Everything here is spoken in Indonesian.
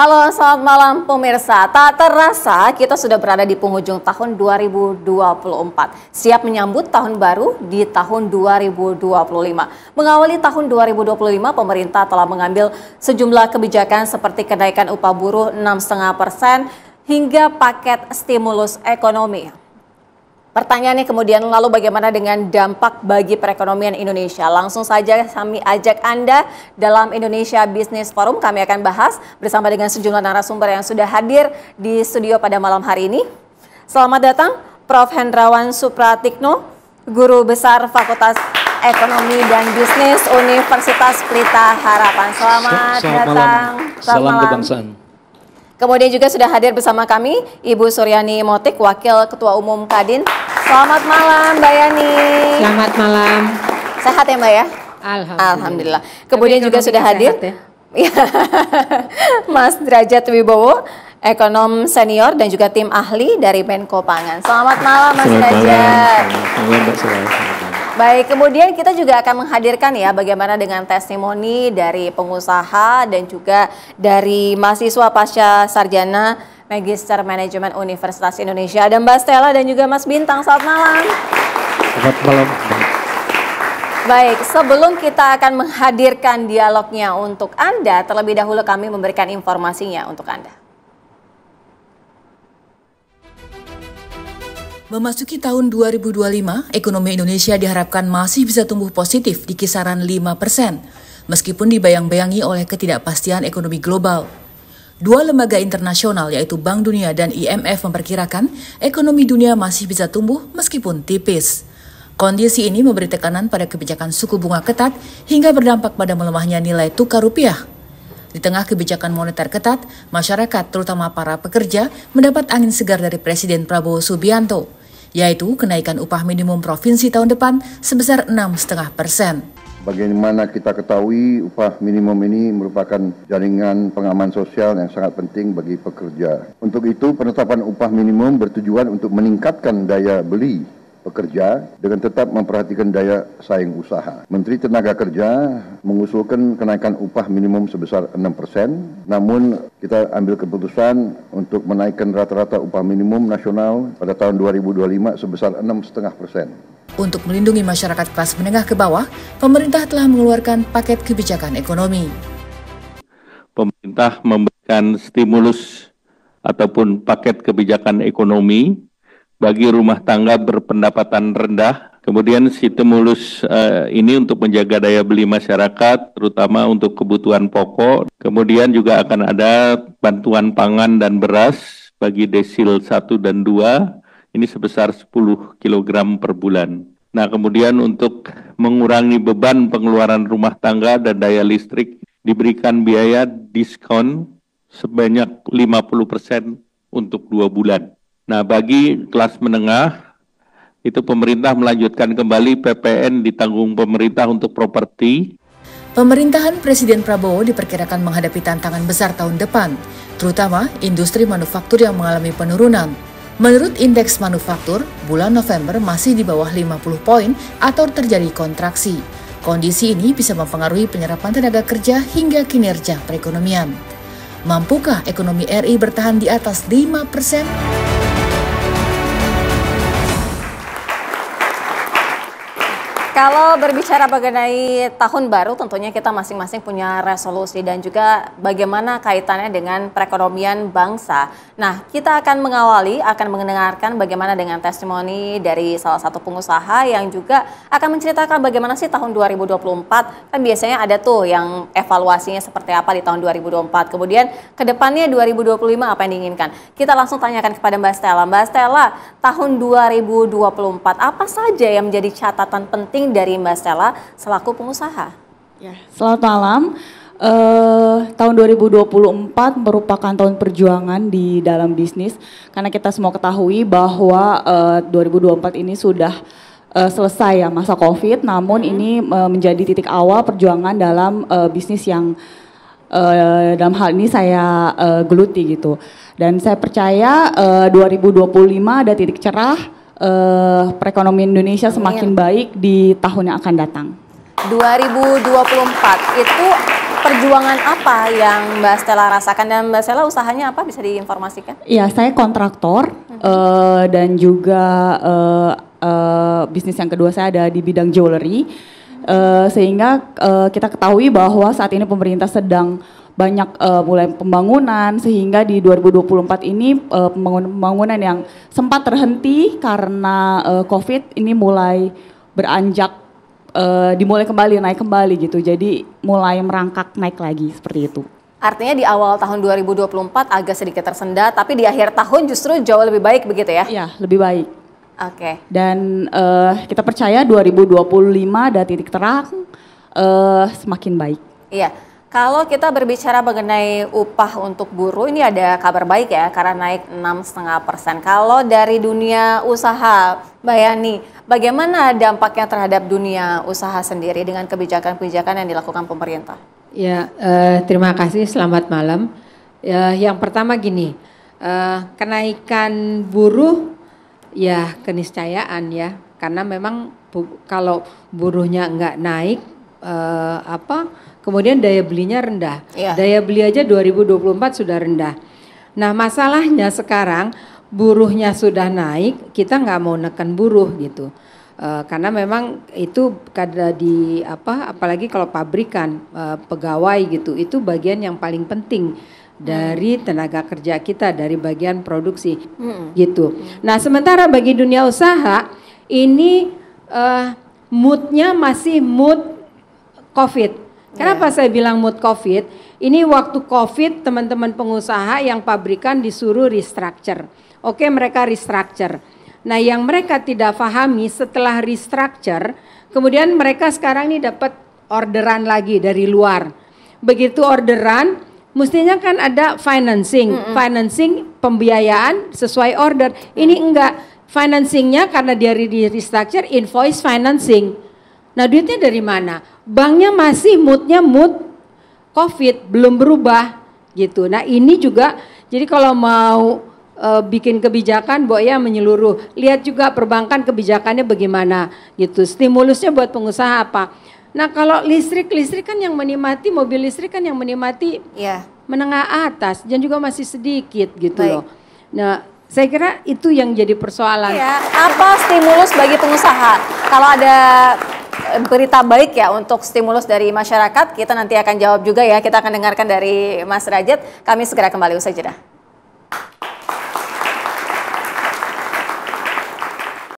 Halo, selamat malam pemirsa. Tak terasa kita sudah berada di penghujung tahun 2024. Siap menyambut tahun baru di tahun 2025. Mengawali tahun 2025, pemerintah telah mengambil sejumlah kebijakan seperti kenaikan upah buruh 6,5% hingga paket stimulus ekonomi. Pertanyaannya kemudian lalu bagaimana dengan dampak bagi perekonomian Indonesia? Langsung saja kami ajak Anda dalam Indonesia Business Forum. Kami akan bahas bersama dengan sejumlah narasumber yang sudah hadir di studio pada malam hari ini. Selamat datang Prof. Hendrawan Supratikno, Guru Besar Fakultas Ekonomi dan Bisnis Universitas Pelita Harapan. Selamat datang. Salam kebangsaan. Kemudian juga sudah hadir bersama kami Ibu Suryani Motik, Wakil Ketua Umum Kadin. Selamat malam Mbak Yani. Selamat malam. Sehat ya Mbak ya? Alhamdulillah. Kemudian juga sudah hadir ya? Mas Derajat Wibowo, ekonom senior dan juga tim ahli dari Menko Pangan. Selamat malam Mas Derajat. Baik, kemudian kita juga akan menghadirkan ya bagaimana dengan testimoni dari pengusaha dan juga dari mahasiswa pasca sarjana Magister Manajemen Universitas Indonesia. Ada Mbak Stella dan juga Mas Bintang. Selamat malam. Selamat malam. Baik, sebelum kita akan menghadirkan dialognya untuk Anda, terlebih dahulu kami memberikan informasinya untuk Anda. Memasuki tahun 2025, ekonomi Indonesia diharapkan masih bisa tumbuh positif di kisaran 5%, meskipun dibayang-bayangi oleh ketidakpastian ekonomi global. Dua lembaga internasional yaitu Bank Dunia dan IMF memperkirakan ekonomi dunia masih bisa tumbuh meskipun tipis. Kondisi ini memberi tekanan pada kebijakan suku bunga ketat hingga berdampak pada melemahnya nilai tukar rupiah. Di tengah kebijakan moneter ketat, masyarakat terutama para pekerja mendapat angin segar dari Presiden Prabowo Subianto, yaitu kenaikan upah minimum provinsi tahun depan sebesar 6,5%. Bagaimana kita ketahui upah minimum ini merupakan jaringan pengaman sosial yang sangat penting bagi pekerja. Untuk itu penetapan upah minimum bertujuan untuk meningkatkan daya beli pekerja dengan tetap memperhatikan daya saing usaha. Menteri Tenaga Kerja mengusulkan kenaikan upah minimum sebesar 6%, namun kita ambil keputusan untuk menaikkan rata-rata upah minimum nasional pada tahun 2025 sebesar 6,5%. Untuk melindungi masyarakat kelas menengah ke bawah, pemerintah telah mengeluarkan paket kebijakan ekonomi. Pemerintah memberikan stimulus ataupun paket kebijakan ekonomi bagi rumah tangga berpendapatan rendah. Kemudian stimulus ini untuk menjaga daya beli masyarakat, terutama untuk kebutuhan pokok. Kemudian juga akan ada bantuan pangan dan beras bagi desil 1 dan 2. Ini sebesar 10 kg per bulan. Nah, kemudian untuk mengurangi beban pengeluaran rumah tangga dan daya listrik, diberikan biaya diskon sebanyak 50% untuk 2 bulan. Nah, bagi kelas menengah, itu pemerintah melanjutkan kembali PPN ditanggung pemerintah untuk properti. Pemerintahan Presiden Prabowo diperkirakan menghadapi tantangan besar tahun depan, terutama industri manufaktur yang mengalami penurunan. Menurut indeks manufaktur, bulan November masih di bawah 50 poin atau terjadi kontraksi. Kondisi ini bisa mempengaruhi penyerapan tenaga kerja hingga kinerja perekonomian. Mampukah ekonomi RI bertahan di atas 5%? Kalau berbicara mengenai tahun baru, tentunya kita masing-masing punya resolusi dan juga bagaimana kaitannya dengan perekonomian bangsa. Nah, kita akan mengawali, akan mendengarkan bagaimana dengan testimoni dari salah satu pengusaha yang juga akan menceritakan bagaimana sih tahun 2024. Kan biasanya ada tuh yang evaluasinya seperti apa di tahun 2024. Kemudian ke depannya 2025 apa yang diinginkan. Kita langsung tanyakan kepada Mbak Stella. Mbak Stella, tahun 2024 apa saja yang menjadi catatan penting dari Mbak Stella selaku pengusaha? Ya, selamat malam. Tahun 2024 merupakan tahun perjuangan di dalam bisnis karena kita semua ketahui bahwa 2024 ini sudah selesai ya masa COVID, namun ini menjadi titik awal perjuangan dalam bisnis yang dalam hal ini saya geluti gitu. Dan saya percaya 2025 ada titik cerah, perekonomian Indonesia semakin baik di tahun yang akan datang. 2024 itu perjuangan apa yang Mbak Stella rasakan dan Mbak Stella usahanya apa, bisa diinformasikan? Iya, saya kontraktor dan juga bisnis yang kedua saya ada di bidang jewelry. Sehingga kita ketahui bahwa saat ini pemerintah sedang banyak mulai pembangunan, sehingga di 2024 ini pembangunan yang sempat terhenti karena COVID ini mulai beranjak, dimulai kembali, naik kembali gitu. Jadi mulai merangkak naik lagi seperti itu. Artinya di awal tahun 2024 agak sedikit tersendat, tapi di akhir tahun justru jauh lebih baik begitu ya? Iya, lebih baik. Oke. Dan kita percaya 2025 ada titik terang, semakin baik. Iya. Kalau kita berbicara mengenai upah untuk buruh, ini ada kabar baik ya, karena naik 6,5%. Kalau dari dunia usaha, Mbak Yani, bagaimana dampaknya terhadap dunia usaha sendiri dengan kebijakan-kebijakan yang dilakukan pemerintah? Ya, terima kasih, selamat malam. Yang pertama gini, kenaikan buruh ya keniscayaan ya, karena memang kalau buruhnya nggak naik, kemudian daya belinya rendah. Iya. Daya beli aja 2024 sudah rendah. Nah, masalahnya sekarang buruhnya sudah naik, kita nggak mau neken buruh gitu. Karena memang itu apalagi kalau pabrikan, pegawai gitu, itu bagian yang paling penting dari tenaga kerja kita, dari bagian produksi gitu. Nah, sementara bagi dunia usaha ini moodnya masih mood COVID. Kenapa saya bilang mood COVID? Ini waktu COVID teman-teman pengusaha yang pabrikan disuruh restructure. Oke, mereka restructure. Nah, yang mereka tidak pahami setelah restructure, kemudian mereka sekarang ini dapat orderan lagi dari luar. Begitu orderan, mestinya kan ada financing. Financing pembiayaan sesuai order. Ini enggak. Financingnya karena dia di restructure, invoice financing. Nah, duitnya dari mana? Banknya masih moodnya mood COVID, belum berubah gitu. Nah, ini juga, jadi kalau mau bikin kebijakan, ya menyeluruh. Lihat juga perbankan kebijakannya bagaimana gitu. Stimulusnya buat pengusaha apa? Nah, kalau listrik kan yang menikmati, mobil listrik kan yang menikmati menengah atas dan juga masih sedikit gitu loh. Nah, saya kira itu yang jadi persoalan. Ya, apa stimulus bagi pengusaha? Kalau ada berita baik ya untuk stimulus dari masyarakat, kita nanti akan jawab juga ya. Kita akan dengarkan dari Mas Derajat. Kami segera kembali usai jeda.